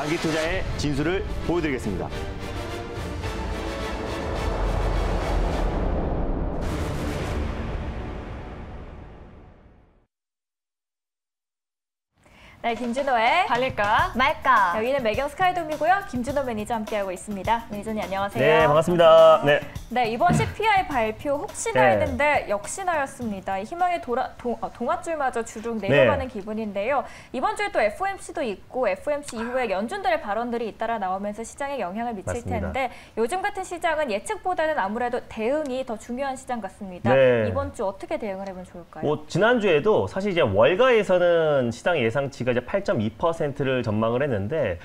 장기 투자의 진수를 보여드리겠습니다. 네, 김준호의 달릴까 말까. 여기는 매경 스카이돔이고요. 김준호 매니저 함께하고 있습니다. 매니저님 안녕하세요. 네, 반갑습니다. 네, 이번 CPI 발표 혹시나 했는데 역시나였습니다. 희망의 동아줄마저 주룩 내려가는 기분인데요. 이번 주에 또 FOMC도 있고 FOMC 이후에 연준들의 발언들이 잇따라 나오면서 시장에 영향을 미칠 텐데 요즘 같은 시장은 예측보다는 아무래도 대응이 더 중요한 시장 같습니다. 이번 주 어떻게 대응을 해보면 좋을까요? 지난주에도 사실 이제 월가에서는 시장 예상치가 이제 8.2%를 전망을 했는데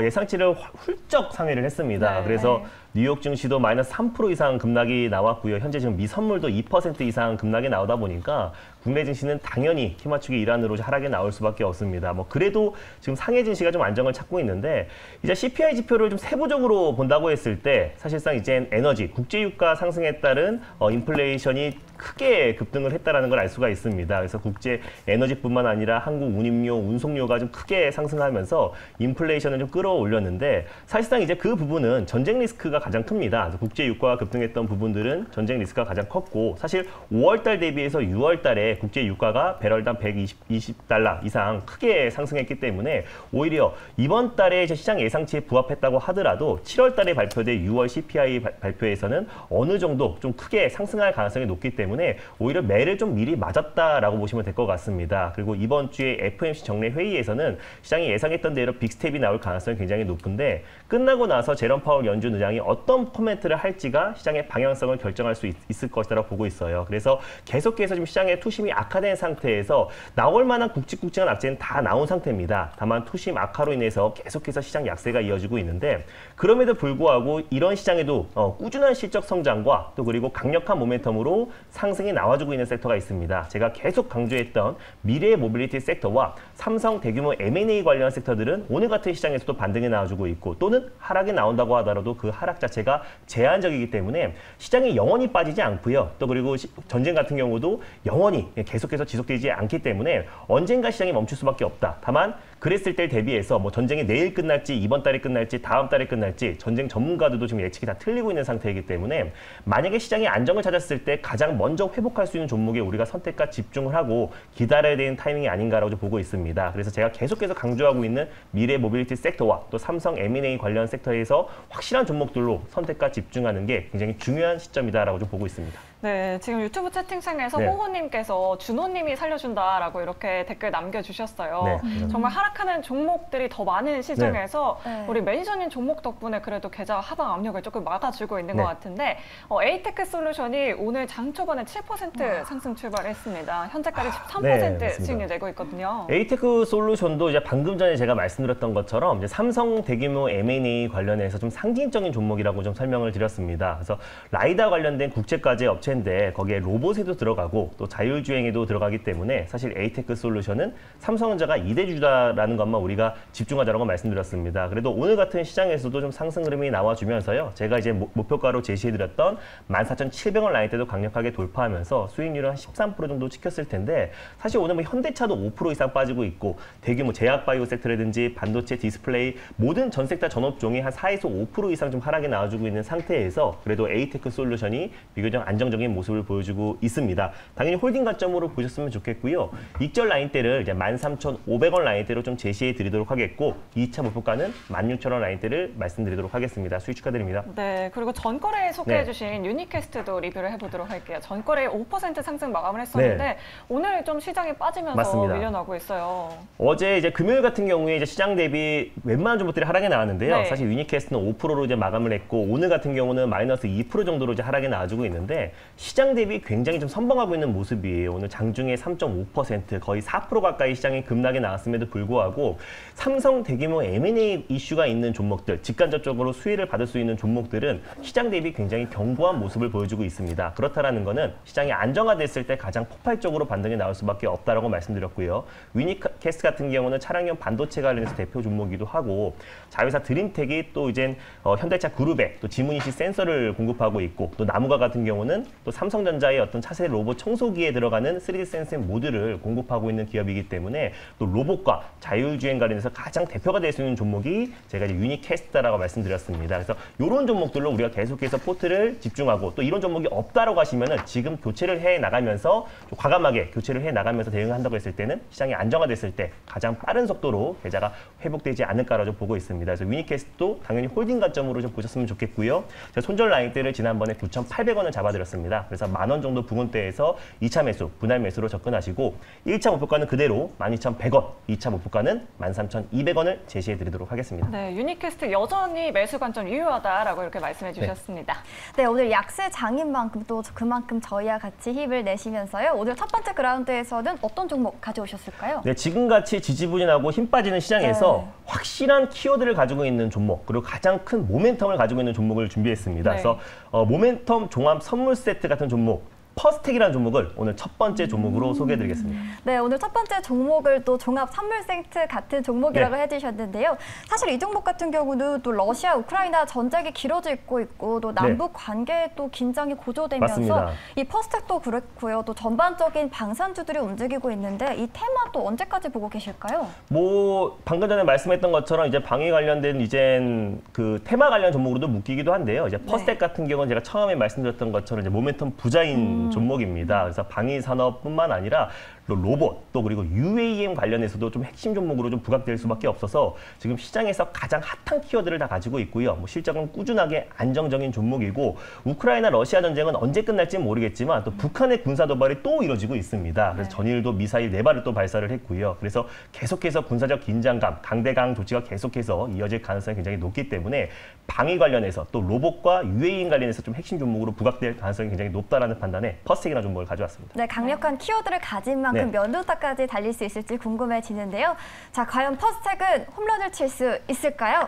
예상치를 훌쩍 상회를 했습니다. 그래서 뉴욕 증시도 마이너스 3% 이상 급락이 나왔고요. 현재 지금 미선물도 2% 이상 급락이 나오다 보니까 국내 증시는 당연히 키맞추기 일환으로 하락이 나올 수밖에 없습니다. 그래도 지금 상해 증시가 좀 안정을 찾고 있는데 이제 CPI 지표를 좀 세부적으로 본다고 했을 때 사실상 이제 에너지, 국제유가 상승에 따른 인플레이션이 크게 급등을 했다라는 걸 알 수가 있습니다. 그래서 국제 에너지뿐만 아니라 한국 운임료, 운송료가 좀 크게 상승하면서 인플레이션을 좀 끌어올렸는데 사실상 이제 그 부분은 전쟁 리스크가 가장 큽니다. 국제 유가가 급등했던 부분들은 전쟁 리스크가 가장 컸고 사실 5월달 대비해서 6월달에 국제 유가가 배럴당 120달러 이상 크게 상승했기 때문에 오히려 이번 달에 이제 시장 예상치에 부합했다고 하더라도 7월달에 발표된 6월 CPI 발표에서는 어느 정도 좀 크게 상승할 가능성이 높기 때문에 오히려 매를 좀 미리 맞았다라고 보시면 될 것 같습니다. 그리고 이번 주에 FOMC 정례 회의에서는 시장이 예상했던 대로 빅스텝이 나올 가능성이 굉장히 높은데 끝나고 나서 제롬 파월 연준 의장이 어떤 코멘트를 할지가 시장의 방향성을 결정할 수 있을 것이라고 보고 있어요. 그래서 계속해서 지금 시장의 투심이 악화된 상태에서 나올 만한 굵직굵직한 악재는 다 나온 상태입니다. 다만 투심 악화로 인해서 계속해서 시장 약세가 이어지고 있는데 그럼에도 불구하고 이런 시장에도 꾸준한 실적 성장과 또 그리고 강력한 모멘텀으로 상승이 나와주고 있는 섹터가 있습니다. 제가 계속 강조했던 미래의 모빌리티 섹터와 삼성 대규모 M&A 관련 섹터들은 오늘 같은 시장에서도 반등이 나와주고 있고 또는 하락이 나온다고 하더라도 그 하락 자체가 제한적이기 때문에 시장이 영원히 빠지지 않고요. 또 그리고 전쟁 같은 경우도 영원히 계속해서 지속되지 않기 때문에 언젠가 시장이 멈출 수밖에 없다. 다만 그랬을 때 대비해서 전쟁이 내일 끝날지 이번 달에 끝날지 다음 달에 끝날지 전쟁 전문가들도 지금 예측이 다 틀리고 있는 상태이기 때문에 만약에 시장이 안정을 찾았을 때 가장 먼저 회복할 수 있는 종목에 우리가 선택과 집중을 하고 기다려야 되는 타이밍이 아닌가라고 보고 있습니다. 그래서 제가 계속해서 강조하고 있는 미래 모빌리티 섹터와 또 삼성 M&A 관련 섹터에서 확실한 종목들로 선택과 집중하는 게 굉장히 중요한 시점이다라고 보고 있습니다. 네, 지금 유튜브 채팅창에서 호호님께서 준호님이 살려준다라고 이렇게 댓글 남겨주셨어요. 정말 하락하는 종목들이 더 많은 시장에서 우리 매니저님 종목 덕분에 그래도 계좌 하방 압력을 조금 막아주고 있는 것 같은데 에이테크 솔루션이 오늘 장 초반에 7% 상승 출발했습니다. 현재까지 13% 수익률 내고 있거든요. 에이테크 솔루션도 이제 방금 전에 제가 말씀드렸던 것처럼 이제 삼성 대규모 M&A 관련해서 좀 상징적인 종목이라고 좀 설명을 드렸습니다. 그래서 라이다 관련된 국제과제 업체인데 거기에 로봇에도 들어가고 또 자율주행에도 들어가기 때문에 사실 에이테크 솔루션은 삼성전자가 2대 주다라는 것만 우리가 집중하자라고 말씀드렸습니다. 그래도 오늘 같은 시장에서도 좀 상승 흐름이 나와주면서요. 제가 이제 목표가로 제시해드렸던 14,700원 라인 때도 강력하게 돌파하면서 수익률은 한 13% 정도 찍혔을 텐데 사실 오늘 현대차도 5% 이상 빠지고 있고 대규모 제약바이오 섹터라든지 반도체 디스플레이 모든 전 섹터 전업종이 한 4에서 5% 이상 좀 하락이 나와주고 있는 상태에서 그래도 에이테크 솔루션이 비교적 안정적인 모습을 보여주고 있습니다. 당연히 홀딩 관점으로 보셨으면 좋겠고요. 익절 라인대를 이제 13,500원 라인대로 좀 제시해 드리도록 하겠고 2차 목표가는 16,000원 라인대를 말씀드리도록 하겠습니다. 수익 축하드립니다. 네, 그리고 전거래에 소개해 주신 유니캐스트도 리뷰를 해보도록 할게요. 전거래 5% 상승 마감을 했었는데 오늘 좀 시장이 빠지면서 밀려나고 있어요. 어제 이제 금요일 같은 경우에 이제 시장 대비 웬만한 종목들이 하락이 나왔는데요. 사실 유니캐스트는 5%로 이제 마감을 했고 오늘 같은 경우는 마이너스 2% 정도로 이제 하락이 나와주고 있는데 시장 대비 굉장히 좀 선방하고 있는 모습이에요. 오늘 장중에 3.5% 거의 4% 가까이 시장이 급락이 나왔음에도 불구하고 삼성 대규모 M&A 이슈가 있는 종목들, 직간접적으로 수혜를 받을 수 있는 종목들은 시장 대비 굉장히 견고한 모습을 보여주고 있습니다. 그렇다라는 거는 시장이 안정화됐을 때 가장 폭발적으로 반등이 나올 수밖에 없다라고 말씀드렸고요. 위니캐스트 같은 경우는 차량용 반도체 관련해서 대표 종목이기도 하고 자회사 드림텍이 또 이제 현대차 그룹에 또 지문인식 센서를 공급하고 있고 또 나무가 같은 경우는 또 삼성전자의 어떤 차세 로봇 청소기에 들어가는 3D 센싱 모듈을 공급하고 있는 기업이기 때문에 또 로봇과 자율주행 관련해서 가장 대표가 될 수 있는 종목이 제가 이제 유니캐스트라고 말씀드렸습니다. 그래서 이런 종목들로 우리가 계속해서 포트를 집중하고 또 이런 종목이 없다라고 하시면은 지금 교체를 해 나가면서 좀 과감하게 교체를 해 나가면서 대응한다고 했을 때는 시장이 안정화됐을 때 가장 빠른 속도로 계좌가 회복되지 않을까라고 보고 있습니다. 그래서 유니캐스트도 당연히 홀딩 관점으로 좀 보셨으면 좋겠고요. 제가 손절 라인대를 지난번에 9,800원을 잡아드렸습니다. 그래서 10,000원 정도 부근대에서 2차 매수, 분할 매수로 접근하시고 1차 목표가는 그대로 12,100원, 2차 목표가는 13,200원을 제시해드리도록 하겠습니다. 네, 유니캐스트 여전히 매수 관점 유효하다라고 이렇게 말씀해 주셨습니다. 네, 오늘 약세 장인 만큼 또 그만큼 저희와 같이 힘을 내시면서요. 오늘 첫 번째 그라운드에서는 어떤 종목 가져오셨을까요? 네, 지금같이 지지부진하고 힘 빠지는 시장에서 네. 확실한 키워드를 가지고 있는 종목, 그리고 가장 큰 모멘텀을 가지고 있는 종목을 준비했습니다. 네. 그래서 모멘텀 종합 선물 세트 같은 종목, 퍼스텍이라는 종목을 오늘 첫 번째 종목으로 소개해드리겠습니다. 네, 오늘 첫 번째 종목을 또 종합 선물 세트 같은 종목이라고 네. 해주셨는데요. 사실 이 종목 같은 경우는 또 러시아, 우크라이나 전쟁이 길어지고 있고 또 남북 관계에 또 긴장이 고조되면서 맞습니다. 이 퍼스텍도 그렇고요. 또 전반적인 방산주들이 움직이고 있는데 이 테마 또 언제까지 보고 계실까요? 뭐 방금 전에 말씀했던 것처럼 이제 방위 관련된 이젠 그 테마 관련 종목으로도 묶이기도 한데요. 이제 퍼스텍 같은 경우는 제가 처음에 말씀드렸던 것처럼 이제 모멘텀 부자인 종목입니다. 그래서 방위 산업뿐만 아니라 로봇 또 그리고 UAM 관련해서도 좀 핵심 종목으로 좀 부각될 수밖에 없어서 지금 시장에서 가장 핫한 키워드를 다 가지고 있고요. 뭐 실적은 꾸준하게 안정적인 종목이고 우크라이나 러시아 전쟁은 언제 끝날지는 모르겠지만 또 북한의 군사 도발이 또 이뤄지고 있습니다. 그래서 전일도 미사일 4발을 또 발사를 했고요. 그래서 계속해서 군사적 긴장감, 강대강 조치가 계속해서 이어질 가능성이 굉장히 높기 때문에 방위 관련해서 또 로봇과 UAM 관련해서 좀 핵심 종목으로 부각될 가능성이 굉장히 높다라는 판단에 퍼스텍이라는 종목을 가져왔습니다. 네, 강력한 키워드를 가진 만큼 몇 루타까지 달릴 수 있을지 궁금해지는데요. 자, 과연 퍼스텍은 홈런을 칠 수 있을까요?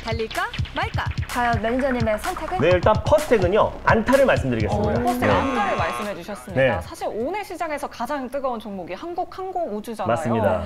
달릴까 말까? 과연 매니저님의 선택은? 네, 일단 퍼스텍은요. 안타를 말씀드리겠습니다. 퍼스텍 안타를 말씀해 주셨습니다. 네. 사실 오늘 시장에서 가장 뜨거운 종목이 한국항공우주잖아요. 맞습니다.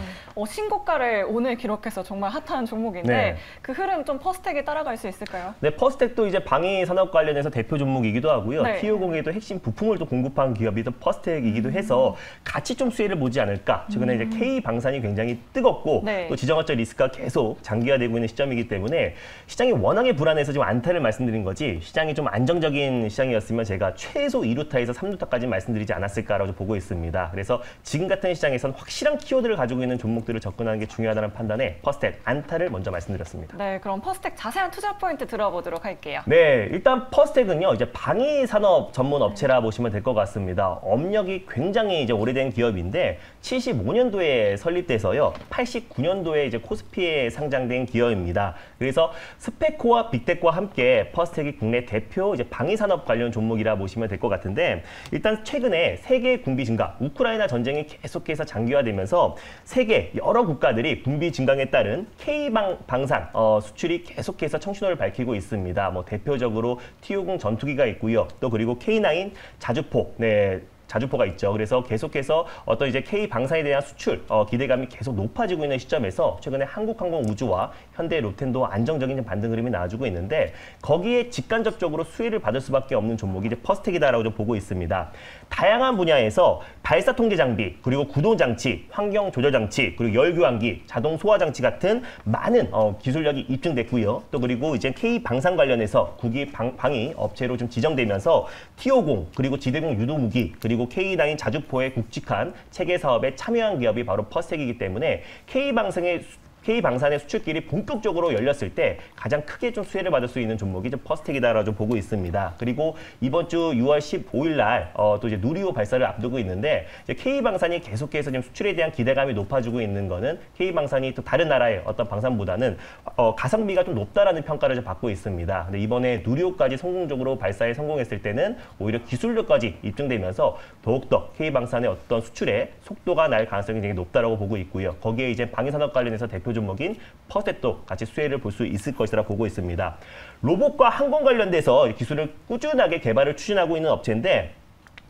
신고가를 오늘 기록해서 정말 핫한 종목인데 네. 그 흐름 좀 퍼스텍이 따라갈 수 있을까요? 네, 퍼스텍도 이제 방위 산업 관련해서 대표 종목이기도 하고요. 네. T50에도 핵심 부품을 또 공급한 기업이 또 퍼스텍이기도 해서 같이 좀 수혜를 보지 않을까. 최근에 이제 K 방산이 굉장히 뜨겁고 네. 또 지정학적 리스크가 계속 장기화되고 있는 시점이기 때문에 시장이 워낙에 불안해서 지금 안타를 말씀드린 거지 시장이 좀 안정적인 시장이었으면 제가 최소 2루타에서 3루타까지 말씀드리지 않았을까라고 보고 있습니다. 그래서 지금 같은 시장에서는 확실한 키워드를 가지고 있는 종목들을 접근하는 게 중요하다는 판단에 퍼스텍 안타를 먼저 말씀드렸습니다. 네, 그럼 퍼스텍 자세한 투자 포인트 들어보도록 할게요. 네, 일단 퍼스텍은요, 이제 방위 산업 전문 업체라 보시면 될 것 같습니다. 업력이 굉장히 이제 오래된 기업인데 75년도에 설립돼서요, 89년도에 이제 코스피에 상장된 기업입니다. 그래서 스페코와 빅텍과 함께 퍼스텍이 국내 대표 이제 방위 산업 관련 종목이라 보시면 될 것 같은데 일단 최근에 세계 군비 증가, 우크라이나 전쟁이 계속해서 장기화되면서 세계 여러 국가들이 군비 증강에 따른 K 방산 수출이 계속해서 청신호를 밝히고 있습니다. 뭐 대표적으로 T50 전투기가 있고요. 또 그리고 K9 자주포, 자주포가 있죠. 그래서 계속해서 어떤 이제 K 방산에 대한 수출 기대감이 계속 높아지고 있는 시점에서 최근에 한국항공우주와 현대 로텐도 안정적인 반등 흐름이 나와주고 있는데 거기에 직간접적으로 수혜를 받을 수밖에 없는 종목이 이제 퍼스텍이다라고 좀 보고 있습니다. 다양한 분야에서 발사 통제 장비, 그리고 구동 장치, 환경 조절 장치, 그리고 열 교환기, 자동 소화 장치 같은 많은 기술력이 입증됐고요. 또 그리고 이제 K 방산 관련해서 국위 방위 업체로 좀 지정되면서 T50 그리고 지대공 유도 무기 그리고 K9 자주포에 굵직한 체계 사업에 참여한 기업이 바로 퍼스텍이기 때문에 K 방산의 수출길이 본격적으로 열렸을 때 가장 크게 좀 수혜를 받을 수 있는 종목이 좀 퍼스텍이다라고 좀 보고 있습니다. 그리고 이번 주 6월 15일 날 또 이제 누리호 발사를 앞두고 있는데 이제 K 방산이 계속해서 지금 수출에 대한 기대감이 높아지고 있는 거는 K 방산이 또 다른 나라의 어떤 방산보다는 가성비가 좀 높다라는 평가를 좀 받고 있습니다. 근데 이번에 누리호까지 성공적으로 발사에 성공했을 때는 오히려 기술력까지 입증되면서 더욱더 K 방산의 어떤 수출의 속도가 날 가능성이 굉장히 높다라고 보고 있고요. 거기에 이제 방위 산업 관련해서 대표 종목인 퍼스텍도 같이 수혜를 볼 수 있을 것이라 보고 있습니다. 로봇과 항공 관련돼서 기술을 꾸준하게 개발을 추진하고 있는 업체인데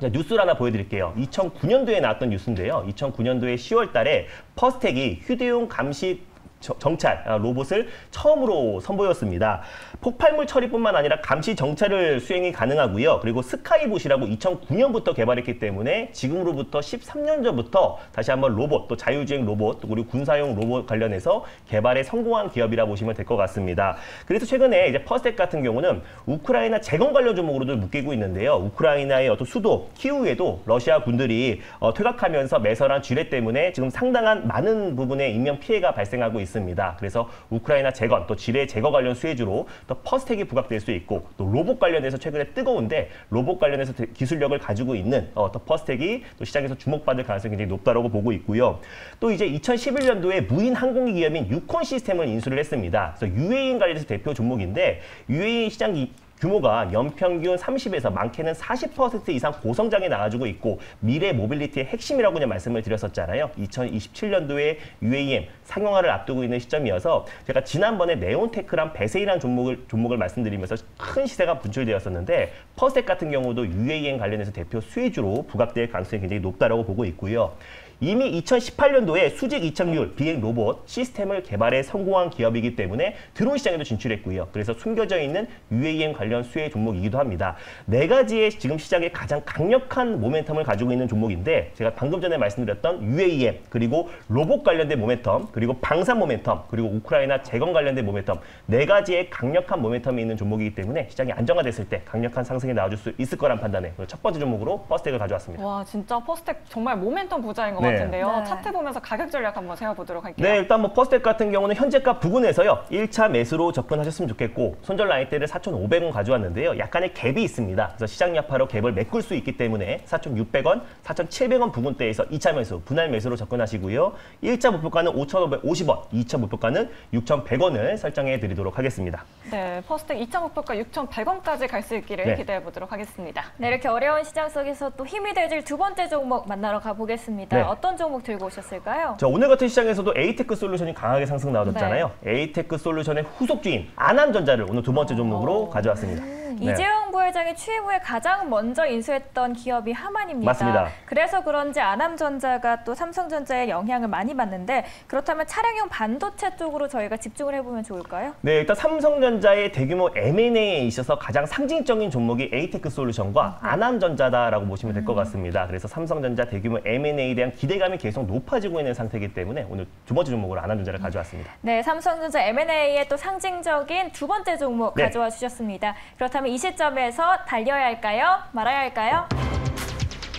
뉴스를 하나 보여드릴게요. 2009년도에 나왔던 뉴스인데요. 2009년도에 10월 달에 퍼스텍이 휴대용 감시 정찰 로봇을 처음으로 선보였습니다. 폭발물 처리뿐만 아니라 감시 정찰을 수행이 가능하고요. 그리고 스카이봇이라고 2009년부터 개발했기 때문에 지금으로부터 13년 전부터 다시 한번 로봇, 또 자율주행 로봇, 또 그리고 군사용 로봇 관련해서 개발에 성공한 기업이라 보시면 될 것 같습니다. 그래서 최근에 이제 퍼스텍 같은 경우는 우크라이나 재건 관련 종목으로도 묶이고 있는데요. 우크라이나의 어떤 수도 키우에도 러시아 군들이 퇴각하면서 매설한 지뢰 때문에 지금 상당한 많은 부분의 인명 피해가 발생하고 있습니다. 그래서 우크라이나 재건, 또 지뢰 제거 관련 수혜주로 또 퍼스텍이 부각될 수 있고, 또 로봇 관련해서 최근에 뜨거운데 로봇 관련해서 기술력을 가지고 있는 또 퍼스텍이 또 시장에서 주목받을 가능성이 굉장히 높다고 보고 있고요. 또 이제 2011년도에 무인 항공기 기업인 유콘 시스템을 인수를 했습니다. 그래서 UAE 관련해서 대표 종목인데 UAE 시장 규모가 연평균 30에서 많게는 40% 이상 고성장에 나가지고 있고 미래 모빌리티의 핵심이라고 그냥 말씀을 드렸었잖아요. 2027년도에 UAM 상용화를 앞두고 있는 시점이어서 제가 지난번에 네온테크랑 베세이라는 종목을 말씀드리면서 큰 시세가 분출되었었는데 퍼스텍 같은 경우도 UAM 관련해서 대표 수혜주로 부각될 가능성이 굉장히 높다고 보고 있고요. 이미 2018년도에 수직 이착륙 비행 로봇 시스템을 개발에 성공한 기업이기 때문에 드론 시장에도 진출했고요. 그래서 숨겨져 있는 UAM 관련 수혜 종목이기도 합니다. 네 가지의 지금 시장에 가장 강력한 모멘텀을 가지고 있는 종목인데 제가 방금 전에 말씀드렸던 UAM, 그리고 로봇 관련된 모멘텀, 그리고 방산 모멘텀, 그리고 우크라이나 재건 관련된 모멘텀, 네 가지의 강력한 모멘텀이 있는 종목이기 때문에 시장이 안정화됐을 때 강력한 상승이 나와줄 수 있을 거란 판단에 첫 번째 종목으로 퍼스텍을 가져왔습니다. 와, 진짜 퍼스텍 정말 모멘텀 부자인 것 같은데요. 차트 보면서 가격 전략 한번 세워보도록 할게요. 네, 일단 뭐 퍼스텍 같은 경우는 현재가 부근에서요. 1차 매수로 접근하셨으면 좋겠고 손절 라인대를 4,500원 가져왔는데요. 약간의 갭이 있습니다. 그래서 시장 여파로 갭을 메꿀 수 있기 때문에 4,600원, 4,700원 부근대에서 2차 매수, 분할 매수로 접근하시고요. 1차 목표가는 5,550원, 2차 목표가는 6,100원을 설정해 드리도록 하겠습니다. 네, 퍼스텍 2차 목표가 6,100원까지 갈 수 있기를 기대해 보도록 하겠습니다. 네, 이렇게 어려운 시장 속에서 또 힘이 되질 두 번째 종목 만나러 가보겠습니다. 네. 어떤 종목 들고 오셨을까요? 자, 오늘 같은 시장에서도 에이테크 솔루션이 강하게 상승 나와줬잖아요. 에이테크 솔루션의 후속주인 아남전자를 오늘 두 번째 종목으로 가져왔습니다. 이재용 부회장이 취임 후에 가장 먼저 인수했던 기업이 하만입니다. 맞습니다. 그래서 그런지 아남전자가 또 삼성전자의 영향을 많이 받는데 그렇다면 차량용 반도체 쪽으로 저희가 집중을 해보면 좋을까요? 네, 일단 삼성전자의 대규모 M&A에 있어서 가장 상징적인 종목이 에이테크 솔루션과 아남전자다라고 보시면 될 것 같습니다. 그래서 삼성전자 대규모 M&A에 대한 기대감이 계속 높아지고 있는 상태이기 때문에 오늘 두 번째 종목으로 아남전자를 가져왔습니다. 네, 삼성전자 M&A의 또 상징적인 두 번째 종목 가져와 주셨습니다. 그렇다면 이 시점에서 달려야 할까요? 말아야 할까요?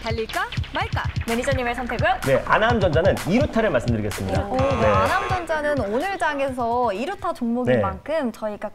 달릴까 말까? 매니저님의 선택은? 네, 아남전자는 2루타를 말씀드리겠습니다. 아남전자는 오늘 장에서 2루타 종목인 네. 만큼 저희가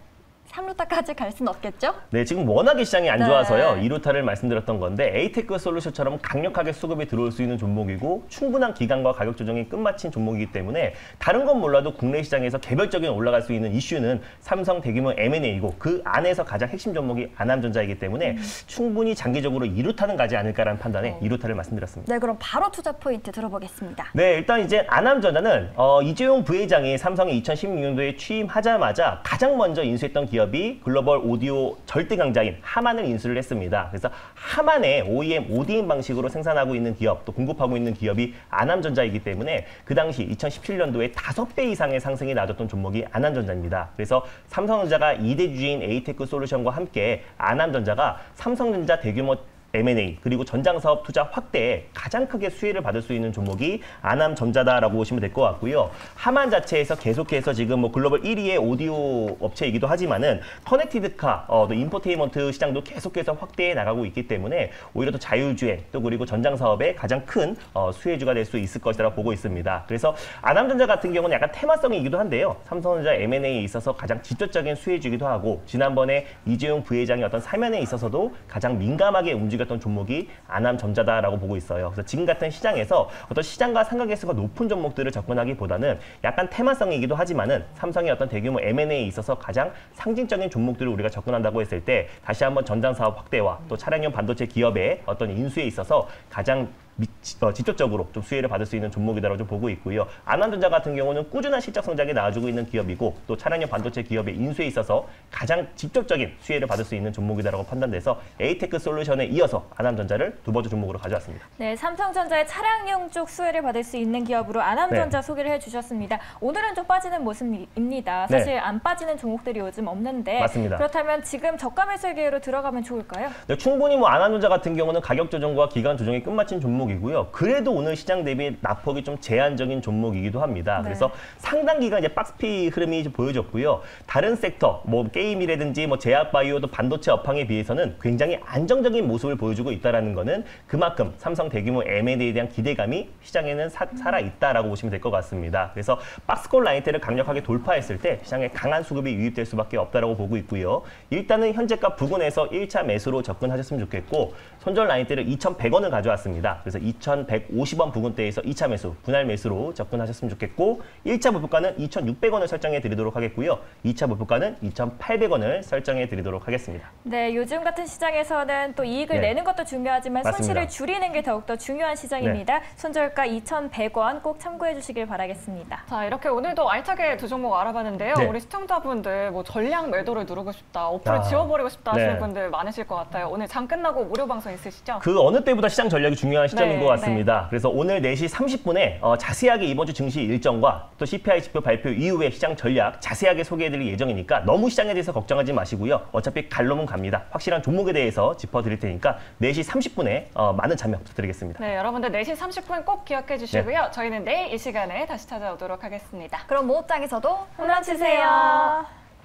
3루타까지 갈 수는 없겠죠? 네, 지금 워낙에 시장이 안 좋아서요. 2루타를 말씀드렸던 건데 에이테크 솔루션처럼 강력하게 수급이 들어올 수 있는 종목이고 충분한 기간과 가격 조정이 끝마친 종목이기 때문에 다른 건 몰라도 국내 시장에서 개별적인 올라갈 수 있는 이슈는 삼성 대규모 M&A이고 그 안에서 가장 핵심 종목이 아남전자이기 때문에 충분히 장기적으로 2루타는 가지 않을까라는 판단에 2루타를 말씀드렸습니다. 네, 그럼 바로 투자 포인트 들어보겠습니다. 네, 일단 이제 아남전자는 이재용 부회장이 삼성에 2016년도에 취임하자마자 가장 먼저 인수했던 기업이 글로벌 오디오 절대 강자인 하만을 인수를 했습니다. 그래서 하만의 OEM, ODM 방식으로 생산하고 있는 기업, 또 공급하고 있는 기업이 아남전자이기 때문에 그 당시 2017년도에 5배 이상의 상승이 나왔던 종목이 아남전자입니다. 그래서 삼성전자가 2대 주주인 에이테크 솔루션과 함께 아남전자가 삼성전자 대규모 M&A 그리고 전장사업 투자 확대에 가장 크게 수혜를 받을 수 있는 종목이 아남전자다라고 보시면 될 것 같고요. 하만 자체에서 계속해서 지금 뭐 글로벌 1위의 오디오 업체이기도 하지만은 커넥티드카, 또 인포테인먼트 시장도 계속해서 확대해 나가고 있기 때문에 오히려 더 자율주행 또 그리고 전장사업의 가장 큰 수혜주가 될 수 있을 것이라고 보고 있습니다. 그래서 아남전자 같은 경우는 약간 테마성이기도 한데요. 삼성전자 M&A에 있어서 가장 직접적인 수혜주이기도 하고 지난번에 이재용 부회장의 어떤 사면에 있어서도 가장 민감하게 움직였던 종목이 아남전자다라고 보고 있어요. 그래서 지금 같은 시장에서 어떤 시장과 상관계수가 높은 종목들을 접근하기보다는 약간 테마성이기도 하지만은 삼성의 어떤 대규모 M&A에 있어서 가장 상징적인 종목들을 우리가 접근한다고 했을 때 다시 한번 전장 사업 확대와 또 차량용 반도체 기업의 어떤 인수에 있어서 가장 직접적으로 좀 수혜를 받을 수 있는 종목이다라고 좀 보고 있고요. 안암전자 같은 경우는 꾸준한 실적 성장에 나아주고 있는 기업이고 또 차량용 반도체 기업의 인수에 있어서 가장 직접적인 수혜를 받을 수 있는 종목이다라고 판단돼서 에이테크 솔루션에 이어서 안암전자를 두 번째 종목으로 가져왔습니다. 네, 삼성전자의 차량용 쪽 수혜를 받을 수 있는 기업으로 안암전자 소개를 해주셨습니다. 오늘은 좀 빠지는 모습입니다. 사실 안 빠지는 종목들이 요즘 없는데 맞습니다. 그렇다면 지금 저가 매수 기회로 들어가면 좋을까요? 네, 충분히 뭐 안암전자 같은 경우는 가격 조정과 기간 조정이 끝마친 종목이고요. 그래도 오늘 시장 대비 낙폭이 좀 제한적인 종목이기도 합니다. 네. 그래서 상당 기간 이제 박스피 흐름이 보여졌고요. 다른 섹터, 뭐 게임이라든지 뭐 제약바이오, 또 반도체 업황에 비해서는 굉장히 안정적인 모습을 보여주고 있다는 거는 그만큼 삼성 대규모 M&A에 대한 기대감이 시장에는 살아 있다라고 보시면 될 것 같습니다. 그래서 박스권 라인대를 강력하게 돌파했을 때 시장에 강한 수급이 유입될 수밖에 없다라고 보고 있고요. 일단은 현재가 부근에서 1차 매수로 접근하셨으면 좋겠고 손절 라인대를 2,100원을 가져왔습니다. 그래서 2,150원 부근대에서 2차 매수, 분할 매수로 접근하셨으면 좋겠고 1차 목표가는 2,600원을 설정해 드리도록 하겠고요. 2차 목표가는 2,800원을 설정해 드리도록 하겠습니다. 네, 요즘 같은 시장에서는 또 이익을 네. 내는 것도 중요하지만 맞습니다. 손실을 줄이는 게 더욱더 중요한 시장입니다. 손절가 2,100원 꼭 참고해 주시길 바라겠습니다. 자, 이렇게 오늘도 알차게 두 종목 알아봤는데요. 네. 우리 시청자분들 뭐 전량 매도를 누르고 싶다, 어플을 지워버리고 싶다 하시는 분들 많으실 것 같아요. 오늘 장 끝나고 무료 방송 있으시죠? 그 어느 때보다 시장 전략이 중요한 시점인 네, 것 같습니다. 그래서 오늘 4시 30분에 자세하게 이번 주 증시 일정과 또 CPI 지표 발표 이후에 시장 전략 자세하게 소개해드릴 예정이니까 너무 시장에 대해서 걱정하지 마시고요. 어차피 갈 놈은 갑니다. 확실한 종목에 대해서 짚어드릴 테니까 4시 30분에 많은 참여 부탁드리겠습니다. 네, 여러분들 4시 30분 꼭 기억해 주시고요. 저희는 내일 이 시간에 다시 찾아오도록 하겠습니다. 그럼 모읍장에서도 홈런 치세요.